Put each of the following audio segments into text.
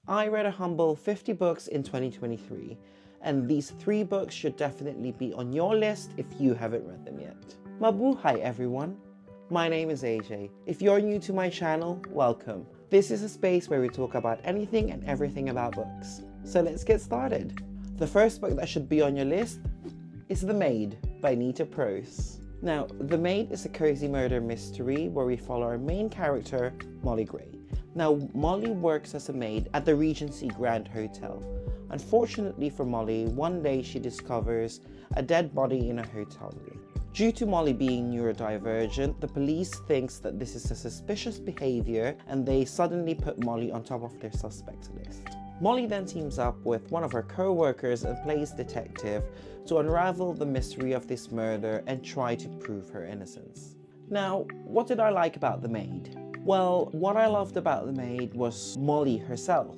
I read a humble 50 books in 2023, and these 3 books should definitely be on your list if you haven't read them yet. Mabuhay everyone! My name is AJ. If you're new to my channel, welcome. This is a space where we talk about anything and everything about books. So let's get started. The first book that should be on your list is The Maid by Nita Prose. Now, The Maid is a cozy murder mystery where we follow our main character, Molly Gray. Now, Molly works as a maid at the Regency Grand Hotel. Unfortunately for Molly, one day she discovers a dead body in a hotel room. Due to Molly being neurodivergent, the police thinks that this is a suspicious behavior and they suddenly put Molly on top of their suspects list. Molly then teams up with one of her co-workers and plays detective to unravel the mystery of this murder and try to prove her innocence. Now, what did I like about The Maid? Well, what I loved about The Maid was Molly herself.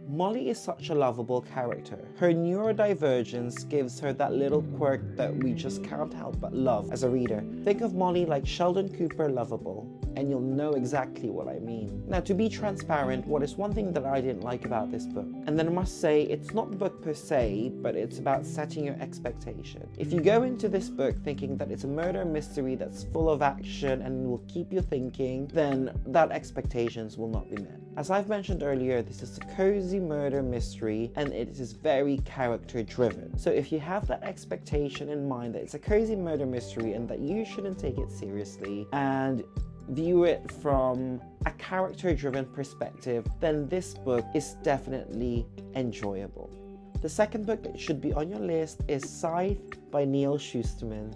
Molly is such a lovable character. Her neurodivergence gives her that little quirk that we just can't help but love as a reader. Think of Molly like Sheldon Cooper lovable, and you'll know exactly what I mean. Now, to be transparent, what is one thing that I didn't like about this book? And then I must say, it's not the book per se, but it's about setting your expectation. If you go into this book thinking that it's a murder mystery that's full of action and will keep you thinking, then that expectations will not be met. As I've mentioned earlier, this is a cozy murder mystery and it is very character driven. So if you have that expectation in mind that it's a cozy murder mystery and that you shouldn't take it seriously and view it from a character-driven perspective, then this book is definitely enjoyable. The second book that should be on your list is Scythe by Neil Shusterman.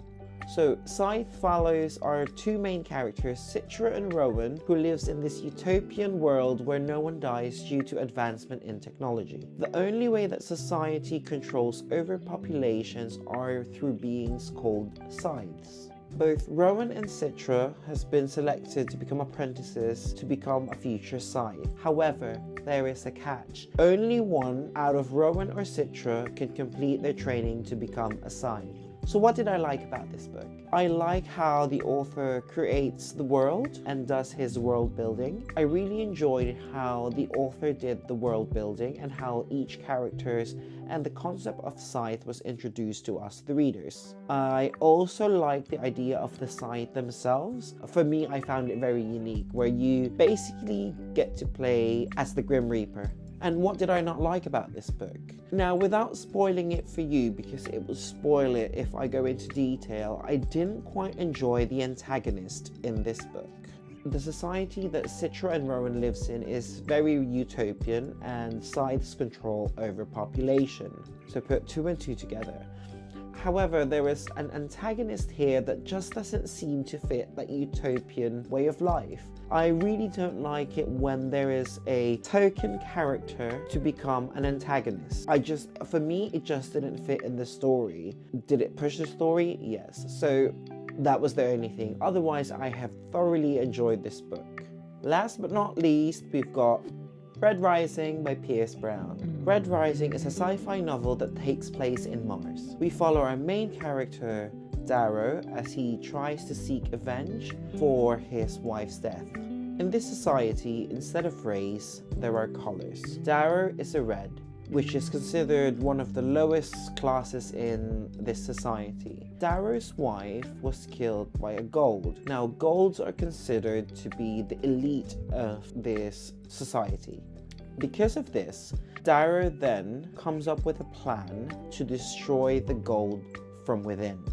So Scythe follows our 2 main characters, Citra and Rowan, who lives in this utopian world where no one dies due to advancement in technology. The only way that society controls overpopulations are through beings called scythes. Both Rowan and Citra has been selected to become apprentices to become a future scythe. However, there is a catch. Only one out of Rowan or Citra can complete their training to become a scythe. So what did I like about this book? I like how the author creates the world and does his world building. I really enjoyed how the author did the world building and how each characters and the concept of Scythe was introduced to us, the readers. I also like the idea of the Scythe themselves. For me, I found it very unique, where you basically get to play as the Grim Reaper. And what did I not like about this book? Now, without spoiling it for you, because it will spoil it if I go into detail, I didn't quite enjoy the antagonist in this book. The society that Citra and Rowan lives in is very utopian and Scythes control over population. So put 2 and 2 together. However, there is an antagonist here that just doesn't seem to fit that utopian way of life. I really don't like it when there is a token character to become an antagonist. For me, it just didn't fit in the story. Did it push the story? Yes. So that was the only thing. Otherwise, I have thoroughly enjoyed this book. Last but not least, we've got Red Rising by Pierce Brown. Red Rising is a sci-fi novel that takes place in Mars. We follow our main character, Darrow, as he tries to seek revenge for his wife's death. In this society, instead of race, there are colors. Darrow is a red, which is considered one of the lowest classes in this society. Darrow's wife was killed by a gold. Now, golds are considered to be the elite of this society. Because of this, Darrow then comes up with a plan to destroy the gold from within.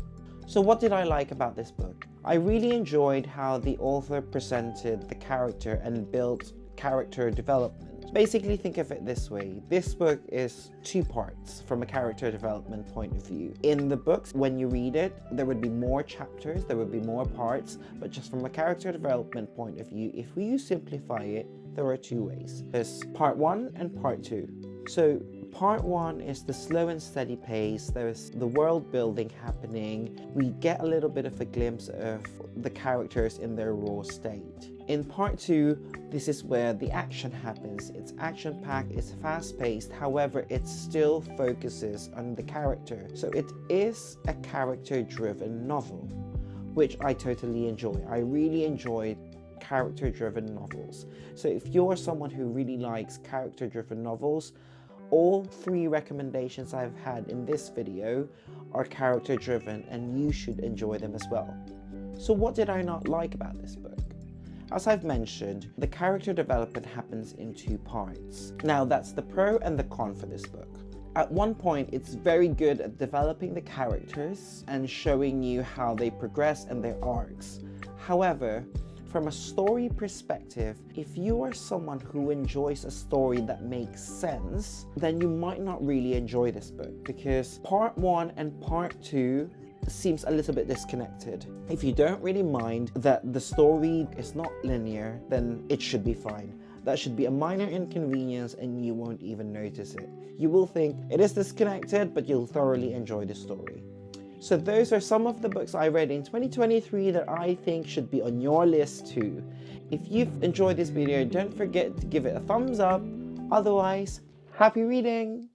So what did I like about this book? I really enjoyed how the author presented the character and built character development. Basically, think of it this way. This book is 2 parts from a character development point of view. In the books, when you read it, there would be more chapters, there would be more parts, but just from a character development point of view, if we simplify it, there are 2 ways. There's part 1 and part 2. So part 1 is the slow and steady pace. There's the world building happening. We get a little bit of a glimpse of the characters in their raw state. In part 2, this is where the action happens. It's action-packed, it's fast-paced, however, it still focuses on the character. So it is a character-driven novel, which I totally enjoy. I really enjoyed character-driven novels. So if you're someone who really likes character-driven novels, all 3 recommendations I've had in this video are character-driven, and you should enjoy them as well. So what did I not like about this book? As I've mentioned, the character development happens in 2 parts. Now that's the pro and the con for this book. At one point, it's very good at developing the characters and showing you how they progress and their arcs. However, from a story perspective, if you are someone who enjoys a story that makes sense, then you might not really enjoy this book, because part 1 and part 2 seems a little bit disconnected. If you don't really mind that the story is not linear, then it should be fine. That should be a minor inconvenience and you won't even notice it. You will think it is disconnected, but you'll thoroughly enjoy the story. So those are some of the books I read in 2023 that I think should be on your list too. If you've enjoyed this video, don't forget to give it a thumbs up. Otherwise, happy reading!